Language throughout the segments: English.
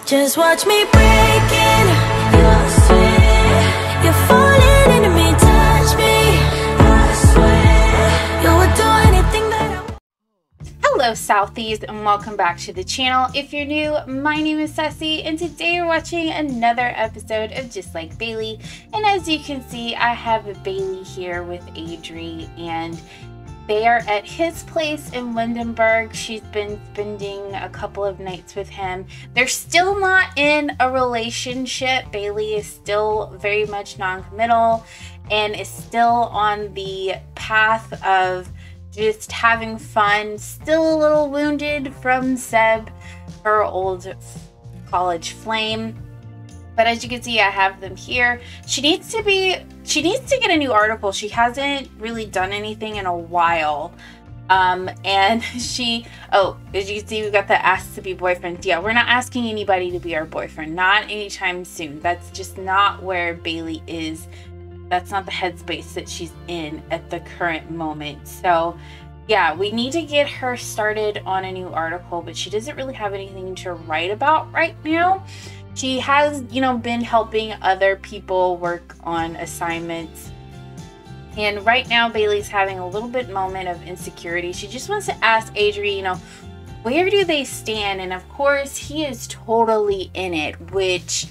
Just watch me breaking your sweat. You're falling into me, touch me. I swear you would do anything that I... Hello Southies and welcome back to the channel. If you're new, my name is Ceci and today we're watching another episode of Just Like Bailee. And as you can see, I have Bailee here with Adri and they are at his place in Lindenburg. She's been spending a couple of nights with him. They're still not in a relationship. Bailee is still very much non-committal and is still on the path of just having fun. Still a little wounded from Seb, her old college flame. But as you can see, I have them here. She needs to get a new article. She hasn't really done anything in a while. And as you can see, we've got the ask to be boyfriend. Yeah, we're not asking anybody to be our boyfriend. Not anytime soon. That's just not where Bailee is. That's not the headspace that she's in at the current moment. So yeah, we need to get her started on a new article, but she doesn't really have anything to write about right now. She has, been helping other people work on assignments. And right now, Bailee's having a little bit moment of insecurity. She just wants to ask Adri, where do they stand? And of course, he is totally in it, which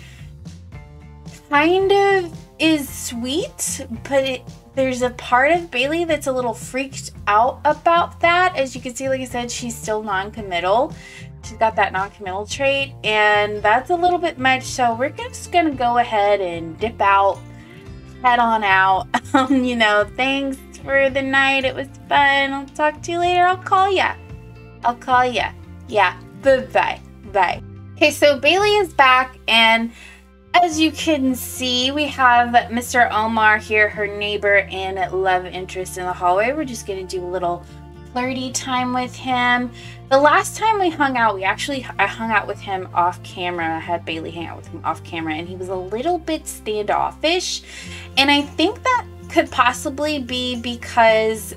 kind of is sweet, but there's a part of Bailee that's a little freaked out about that. As you can see, like I said, she's still non-committal. She's got that non-committal trait, and that's a little bit much. So we're just gonna go ahead and dip out, head on out. Thanks for the night. It was fun. I'll talk to you later. I'll call ya. Yeah. Bye. Bye. Okay, so Bailee is back, and as you can see, we have Mr. Omar here, her neighbor and love interest in the hallway. We're just gonna do a little flirty time with him. The last time we hung out, I hung out with him off camera. I had Bailee hang out with him off camera, and he was a little bit standoffish. And I think that could possibly be because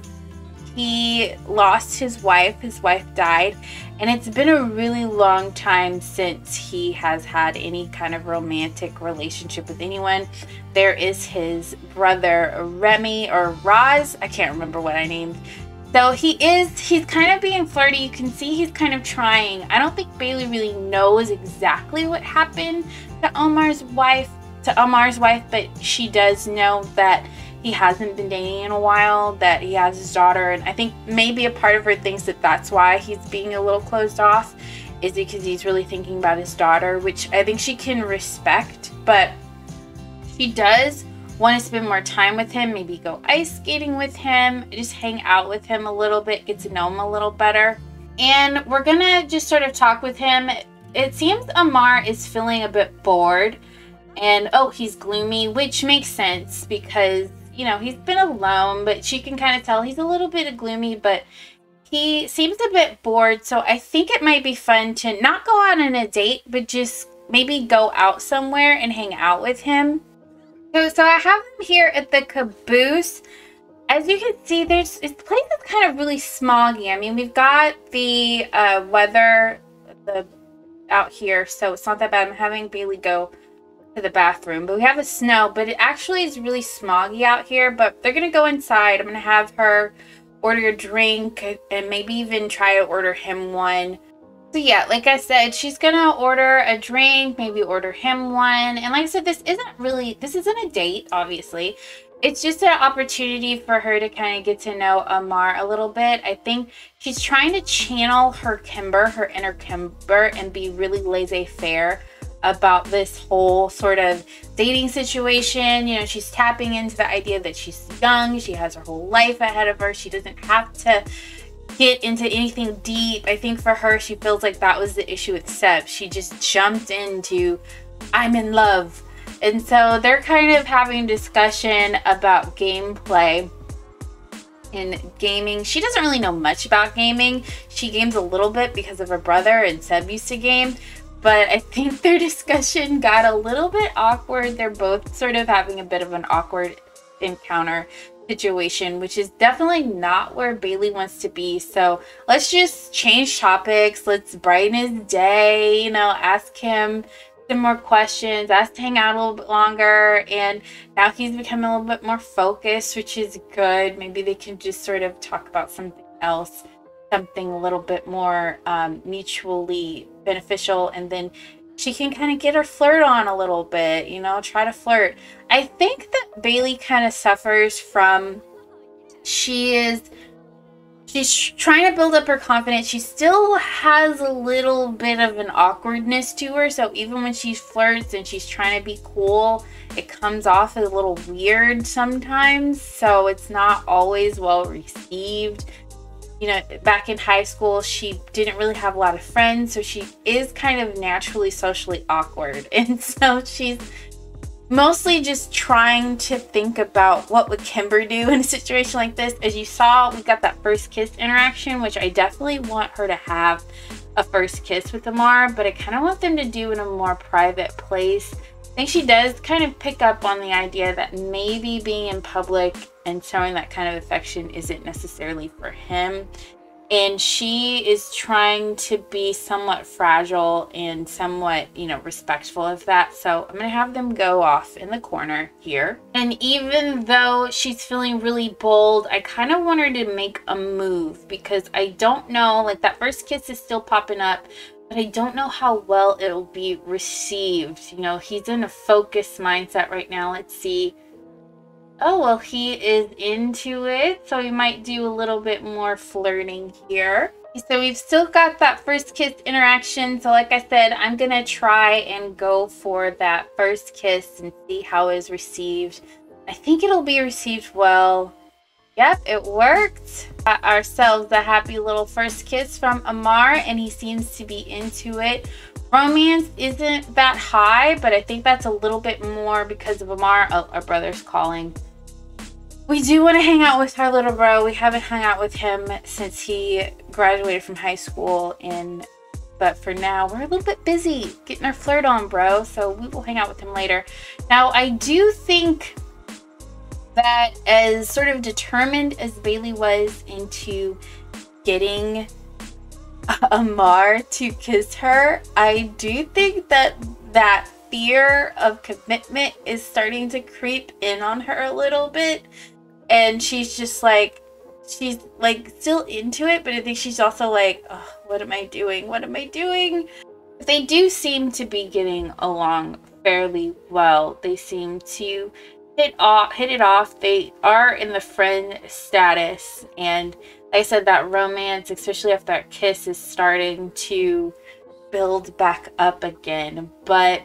he lost his wife. His wife died, and it's been a really long time since he has had any kind of romantic relationship with anyone. There is his brother Remy, or Roz, I can't remember what I named. So he's kind of being flirty. You can see he's kind of trying. I don't think Bailee really knows exactly what happened to Omar's wife, but she does know that he hasn't been dating in a while, that he has his daughter, and I think maybe a part of her thinks that that's why he's being a little closed off, is because he's really thinking about his daughter, which I think she can respect, but she does want to spend more time with him, maybe go ice skating with him, just hang out with him a little bit, get to know him a little better. And we're gonna just sort of talk with him. It seems Amar is feeling a bit bored, and he's gloomy, which makes sense because he's been alone, but she can kind of tell he's a little bit gloomy, but he seems a bit bored. So I think it might be fun to not go out on a date, but just maybe go out somewhere and hang out with him. So I have him here at the caboose. As you can see, this place is kind of really smoggy. I mean, we've got the weather out here, so it's not that bad. I'm having Bailee go to the bathroom, but we have the snow, but it actually is really smoggy out here. But they're gonna go inside. I'm gonna have her order a drink and maybe even try to order him one. So yeah, like I said, she's gonna order a drink, maybe order him one. And like I said, this isn't a date, obviously. It's just an opportunity for her to kind of get to know Amar a little bit. I think she's trying to channel her inner Kimber, and be really laissez-faire about this whole sort of dating situation. She's tapping into the idea that she's young, she has her whole life ahead of her, she doesn't have to get into anything deep. I think for her, she feels like that was the issue with Seb. She just jumped into, I'm in love. And so they're kind of having discussion about gameplay and gaming. She doesn't really know much about gaming. She games a little bit because of her brother, and Seb used to game. But I think their discussion got a little bit awkward. They're both sort of having a bit of an awkward encounter. situation, which is definitely not where Bailee wants to be. So let's just change topics. Let's brighten his day, you know, ask him some more questions, ask to hang out a little bit longer. And now he's becoming a little bit more focused, which is good. Maybe they can just sort of talk about something else, something a little bit more mutually beneficial, and then she can kind of get her flirt on a little bit, you know, try to flirt. I think that Bailee kind of suffers from, she's trying to build up her confidence. She still has a little bit of an awkwardness to her. So even when she flirts and she's trying to be cool, it comes off as a little weird sometimes. So it's not always well received. You know, back in high school, she didn't really have a lot of friends, so she is kind of naturally socially awkward. And so she's mostly just trying to think about what would Kimber do in a situation like this. As you saw, we got that first kiss interaction, which I definitely want her to have a first kiss with Amar, but I kind of want them to do in a more private place. I think she does kind of pick up on the idea that maybe being in public and showing that kind of affection isn't necessarily for him. And she is trying to be somewhat fragile and somewhat, you know, respectful of that. So I'm going to have them go off in the corner here. And even though she's feeling really bold, I kind of want her to make a move, because I don't know, like that first kiss is still popping up, but I don't know how well it'll be received. You know, he's in a focused mindset right now. Let's see. Oh, well, he is into it, so we might do a little bit more flirting here. So we've still got that first kiss interaction. So like I said, I'm going to try and go for that first kiss and see how it is received. I think it'll be received well. Yep, it worked. Got ourselves a happy little first kiss from Amar, and he seems to be into it. Romance isn't that high, but I think that's a little bit more because of Amar. Oh, our brother's calling. We do want to hang out with our little bro. We haven't hung out with him since he graduated from high school, but for now we're a little bit busy getting our flirt on, bro. So we will hang out with him later. Now, I do think that as sort of determined as Bailee was into getting Amar to kiss her, I do think that that fear of commitment is starting to creep in on her a little bit. And she's just like, she's like still into it, but I think she's also like, oh, what am I doing? What am I doing? They do seem to be getting along fairly well. They seem to hit it off. They are in the friend status. And like I said, that romance, especially after that kiss, is starting to build back up again. But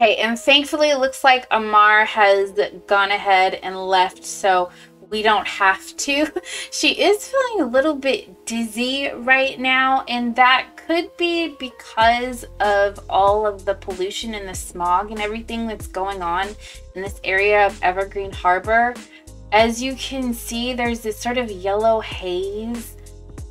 hey, and thankfully it looks like Amar has gone ahead and left, so we don't have to. She is feeling a little bit dizzy right now, and that could be because of all of the pollution and the smog and everything that's going on in this area of Evergreen Harbor. As you can see, there's this sort of yellow haze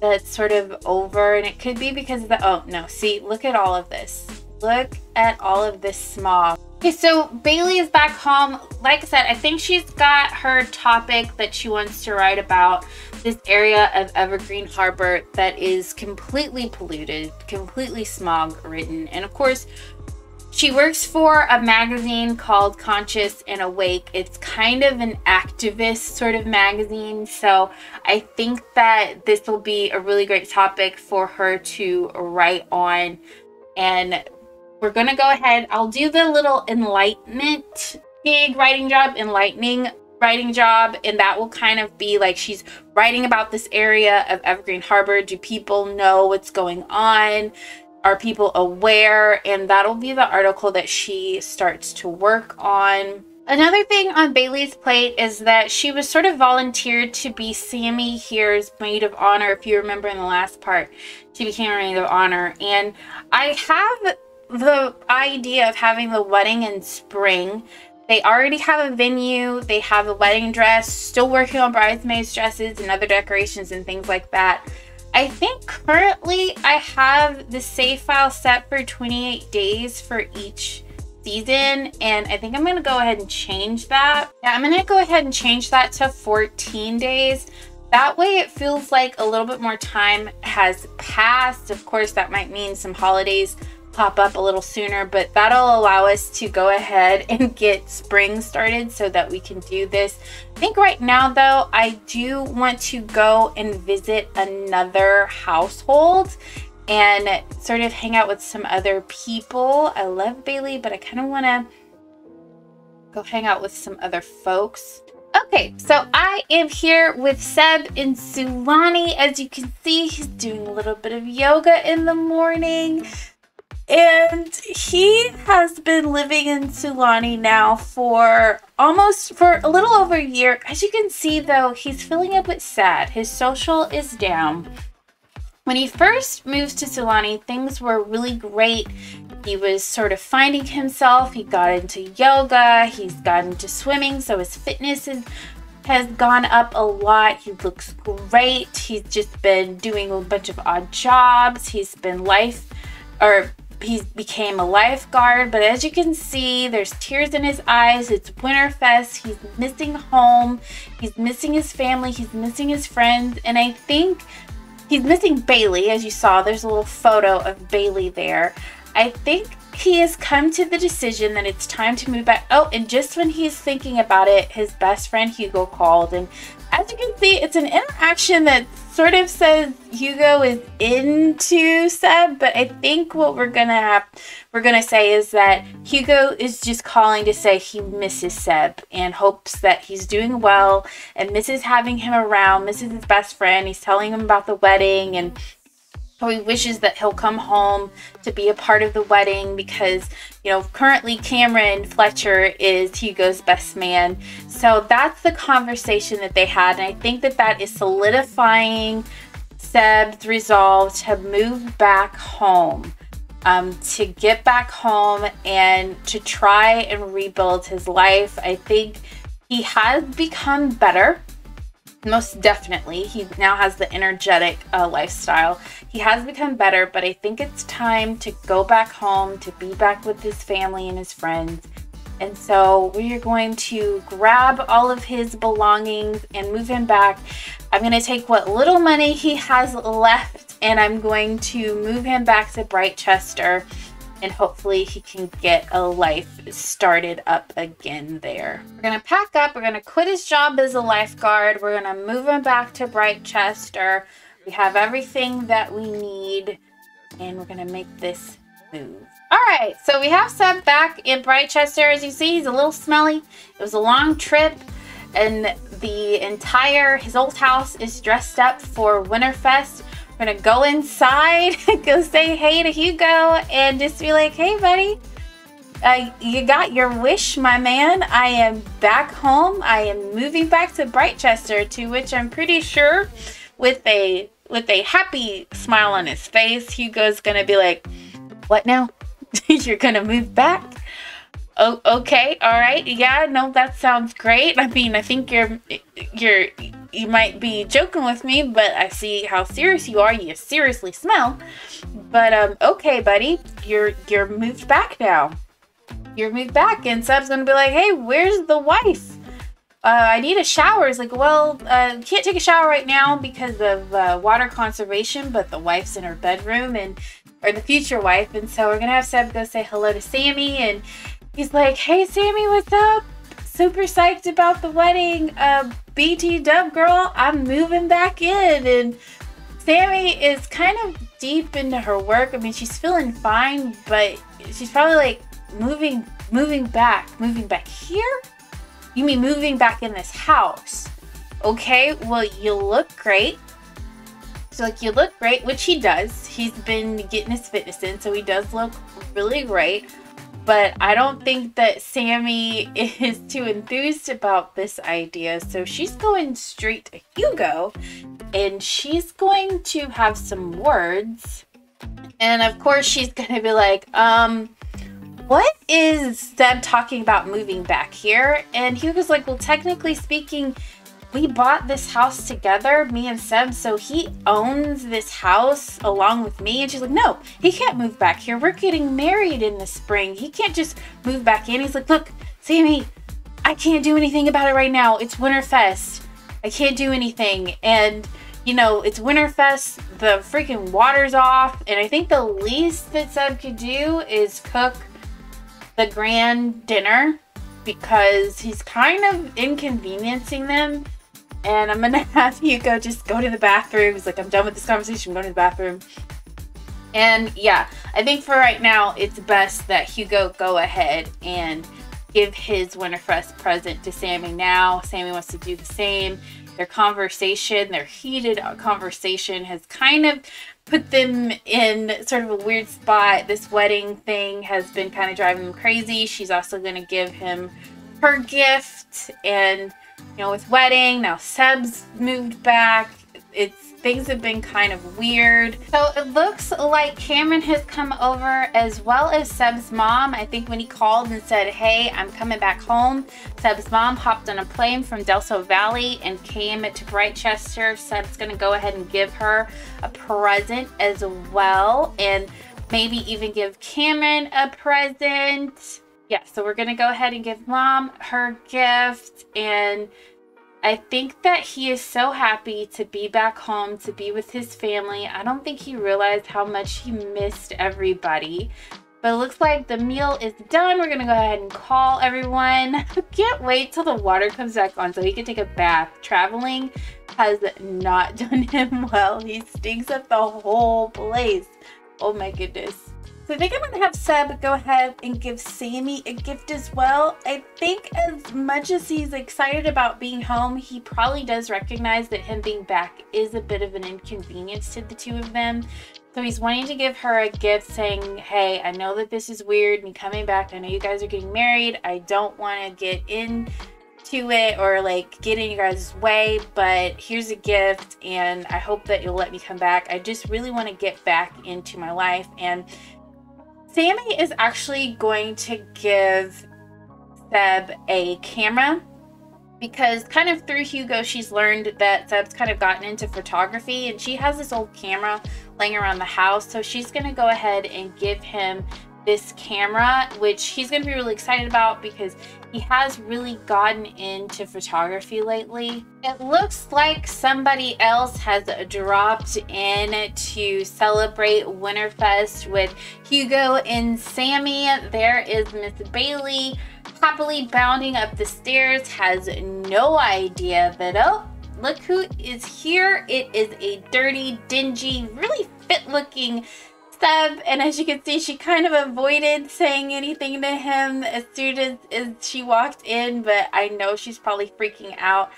that's sort of over, and it could be because of the, oh no, see, look at all of this. Look at all of this smog. Okay, so Bailee is back home. Like I said, I think she's got her topic that she wants to write about, this area of Evergreen Harbor that is completely polluted, completely smog ridden. And of course, she works for a magazine called Conscious and Awake. It's kind of an activist sort of magazine. So I think that this will be a really great topic for her to write on. And we're going to go ahead. I'll do the little enlightenment big writing job, enlightening writing job. And that will kind of be like she's writing about this area of Evergreen Harbor. Do people know what's going on? Are people aware? And that'll be the article that she starts to work on. Another thing on Bailee's plate is that she was sort of volunteered to be Sammy here's maid of honor. If you remember in the last part, she became a maid of honor. And I have the idea of having the wedding in spring. They already have a venue. They have a wedding dress, still working on bridesmaids dresses and other decorations and things like that. I think currently I have the save file set for 28 days for each season, and I think I'm going to go ahead and change that. Yeah, I'm going to go ahead and change that to 14 days. That way it feels like a little bit more time has passed. Of course, that might mean some holidays pop up a little sooner, but that'll allow us to go ahead and get spring started so that we can do this. I think right now though, I do want to go and visit another household and sort of hang out with some other people. I love Bailee, but I kind of want to go hang out with some other folks. Okay, so I am here with Seb in Sulani. As you can see, he's doing a little bit of yoga in the morning. And he has been living in Sulani now for a little over a year. As you can see though, he's feeling a bit sad. His social is down. When he first moved to Sulani, things were really great. He was sort of finding himself. He got into yoga. He's gotten into swimming. So his fitness has gone up a lot. He looks great. He's just been doing a bunch of odd jobs. He became a lifeguard. But as you can see, there's tears in his eyes. It's Winterfest. He's missing home. He's missing his family. He's missing his friends. And I think he's missing Bailee. As you saw, there's a little photo of Bailee there. I think he has come to the decision that it's time to move back. Oh, and just when he's thinking about it, his best friend Hugo called. And as you can see, it's an interaction that sort of says Hugo is into Seb, but I think what we're gonna say is that Hugo is just calling to say he misses Seb and hopes that he's doing well and misses having him around, misses his best friend. He's telling him about the wedding and how he wishes that he'll come home to be a part of the wedding because, you know, currently Cameron Fletcher is Hugo's best man. So that's the conversation that they had. And I think that that is solidifying Seb's resolve to move back home, to get back home and to try and rebuild his life. I think he has become better. Most definitely. He now has the energetic lifestyle. He has become better, but I think it's time to go back home, to be back with his family and his friends. And so we are going to grab all of his belongings and move him back. I'm going to take what little money he has left and I'm going to move him back to Brightchester. And hopefully he can get a life started up again there. We're going to pack up. We're going to quit his job as a lifeguard. We're going to move him back to Brightchester. We have everything that we need. And we're going to make this move. All right. So we have Seb back in Brightchester. As you see, he's a little smelly. It was a long trip. And his old house is dressed up for Winterfest. We're gonna go inside, go say hey to Hugo, and just be like, hey buddy, you got your wish, my man. I am back home. I am moving back to Brightchester, to which I'm pretty sure with a happy smile on his face, Hugo's gonna be like, what now? You're gonna move back? Oh, okay, all right, yeah, no, that sounds great. I mean, I think you might be joking with me, but I see how serious you are. You seriously smell. But okay, buddy, you're moved back now. You're moved back, and Seb's gonna be like, hey, where's the wife? I need a shower. It's like, well, can't take a shower right now because of water conservation, but the wife's in her bedroom, or the future wife, and so we're gonna have Seb go say hello to Sammy, and he's like, hey Sammy, what's up? Super psyched about the wedding. BT dub girl, I'm moving back in. And Sammy is kind of deep into her work. I mean, she's feeling fine, but she's probably like moving back here? You mean moving back in this house? Okay, well, you look great. So like, you look great, which he does. He's been getting his fitness in, so he does look really great. But I don't think that Sammy is too enthused about this idea. So she's going straight to Hugo and she's going to have some words. And of course she's going to be like, what is Seb talking about moving back here? And Hugo's like, well, technically speaking, we bought this house together, me and Seb, so he owns this house along with me. And she's like, no, he can't move back here. We're getting married in the spring. He can't just move back in. He's like, look, Sammy, I can't do anything about it right now. It's Winterfest. I can't do anything. And, you know, it's Winterfest. The freaking water's off. And I think the least that Seb could do is cook the grand dinner, because he's kind of inconveniencing them. And I'm gonna have Hugo just go to the bathroom. He's like, I'm done with this conversation, I'm going to the bathroom. And yeah, I think for right now, it's best that Hugo go ahead and give his Winterfest present to Sammy now. Sammy wants to do the same. Their conversation, their heated conversation has kind of put them in sort of a weird spot. This wedding thing has been kind of driving them crazy. She's also going to give him her gift, and you know, with wedding, now Seb's moved back. Things have been kind of weird. So it looks like Cameron has come over, as well as Seb's mom. I think when he called and said, hey, I'm coming back home, Seb's mom hopped on a plane from Del Sol Valley and came to Brightchester. Seb's gonna go ahead and give her a present as well, and maybe even give Cameron a present. Yeah, so we're gonna go ahead and give mom her gift, and I think that he is so happy to be back home, to be with his family. I don't think he realized how much he missed everybody. But it looks like the meal is done. We're gonna go ahead and call everyone. I can't wait till the water comes back on so he can take a bath. Traveling has not done him well. He stinks up the whole place. Oh my goodness. So I think I'm gonna have Seb go ahead and give Sammy a gift as well. I think as much as he's excited about being home, he probably does recognize that him being back is a bit of an inconvenience to the two of them. So he's wanting to give her a gift saying, hey, I know that this is weird, me coming back. I know you guys are getting married. I don't want to get into it or like get in your guys' way, but here's a gift and I hope that you'll let me come back. I just really want to get back into my life. And Sammy is actually going to give Seb a camera, because kind of through Hugo, she's learned that Seb's kind of gotten into photography, and she has this old camera laying around the house. So she's going to go ahead and give him this camera, which he's going to be really excited about because he has really gotten into photography lately. It looks like somebody else has dropped in to celebrate Winterfest with Hugo and Sammy. There is Miss Bailee, happily bounding up the stairs, has no idea that, oh, look who is here. It is a dirty, dingy, really fit-looking Seb, and as you can see, she kind of avoided saying anything to him as soon as she walked in, but I know she's probably freaking out.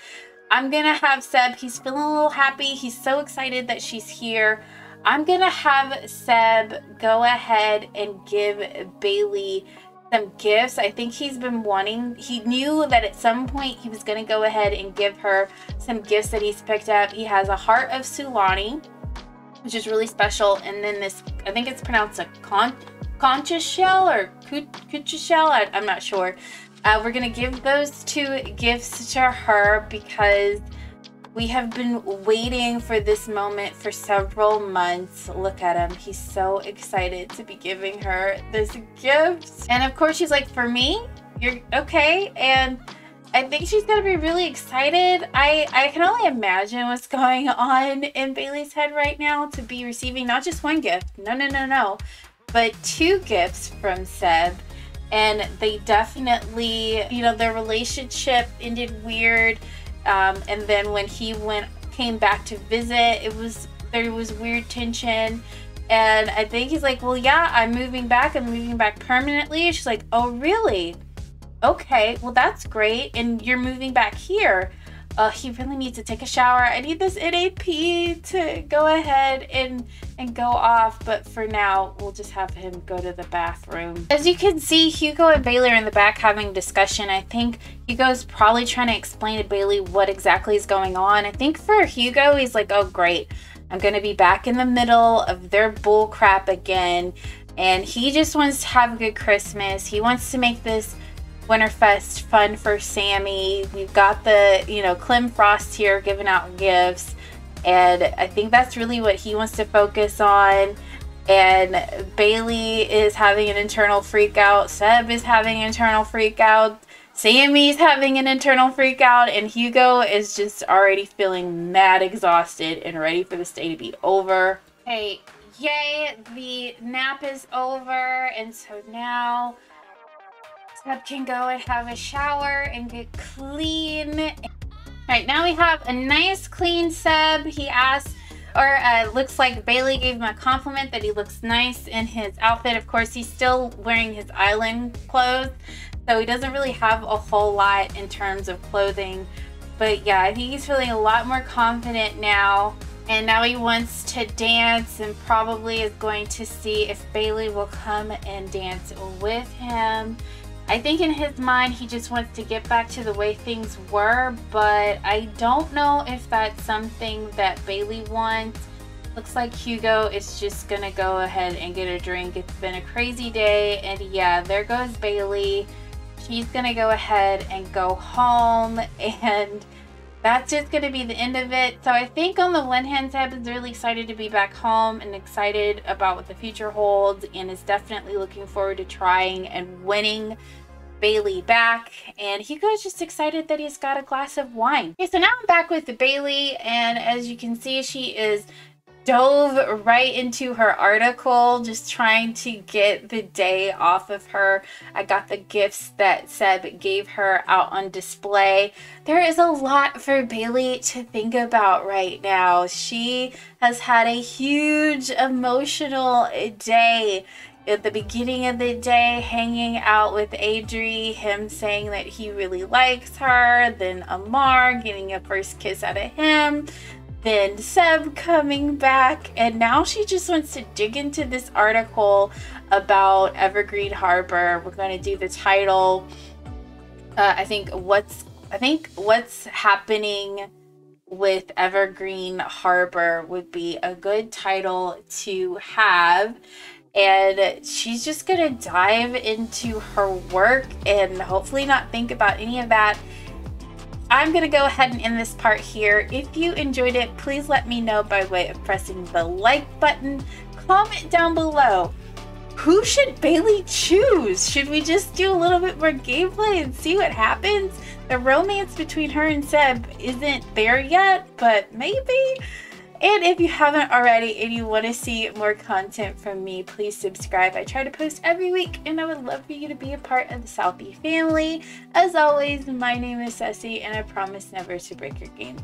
I'm gonna have Seb, he's feeling a little happy, he's so excited that she's here. I'm gonna have Seb go ahead and give Bailee some gifts. I think he's been wanting, he knew that at some point he was gonna go ahead and give her some gifts that he's picked up. He has a heart of Sulani, which is really special, and then this, I think it's pronounced a concha shell or kucha shell, I'm not sure. We're gonna give those two gifts to her because we have been waiting for this moment for several months. Look at him, he's so excited to be giving her this gift. And of course she's like, for me? You're okay? And I think she's gonna be really excited. I can only imagine what's going on in Bailee's head right now to be receiving not just one gift, no, but two gifts from Seb. And they definitely, you know, their relationship ended weird. And then when he came back to visit, there was weird tension. And I think he's like, well, yeah, I'm moving back permanently. She's like, oh, really? Okay, well, that's great. And you're moving back here. He really needs to take a shower. I need this NAP to go ahead and go off. But for now, we'll just have him go to the bathroom. As you can see, Hugo and Bailee are in the back having a discussion. I think Hugo's probably trying to explain to Bailee what exactly is going on. I think for Hugo, he's like, oh, great. I'm going to be back in the middle of their bull crap again. And he just wants to have a good Christmas. He wants to make this Winterfest fun for Sammy. We've got the, you know, Clem Frost here giving out gifts, and I think that's really what he wants to focus on. And Bailee is having an internal freak out. Seb is having an internal freak out. Sammy's having an internal freak out. And Hugo is just already feeling mad exhausted and ready for this day to be over. Hey, yay, the nap is over. And so now Seb can go and have a shower and get clean. All right, now we have a nice clean Seb. He asked, or looks like Bailee gave him a compliment that he looks nice in his outfit. Of course, he's still wearing his island clothes, so he doesn't really have a whole lot in terms of clothing. But yeah, I think he's feeling a lot more confident now. And now he wants to dance and probably is going to see if Bailee will come and dance with him. I think in his mind, he just wants to get back to the way things were, but I don't know if that's something that Bailee wants. Looks like Hugo is just gonna go ahead and get a drink. It's been a crazy day, and yeah, there goes Bailee. She's gonna go ahead and go home, and that's just gonna be the end of it. So I think on the one hand, Seb is really excited to be back home and excited about what the future holds, and is definitely looking forward to trying and winning Bailee back. And Hugo's just excited that he's got a glass of wine. Okay, so now I'm back with Bailee, and as you can see, she is dove right into her article, just trying to get the day off of her. I got the gifts that Seb gave her out on display. There is a lot for Bailee to think about right now. She has had a huge emotional day. At the beginning of the day, hanging out with Adri, him saying that he really likes her, then Amar getting a first kiss out of him, then Seb coming back, and now she just wants to dig into this article about Evergreen Harbor. We're going to do the title. I think what's happening with Evergreen Harbor would be a good title to have. And she's just gonna dive into her work and hopefully not think about any of that. I'm gonna go ahead and end this part here. If you enjoyed it, please let me know by way of pressing the like button. Comment down below. Who should Bailee choose? Should we just do a little bit more gameplay and see what happens? The romance between her and Seb isn't there yet, but maybe. And if you haven't already and you want to see more content from me, please subscribe. I try to post every week, and I would love for you to be a part of the Southie family. As always, my name is Ceci, and I promise never to break your game.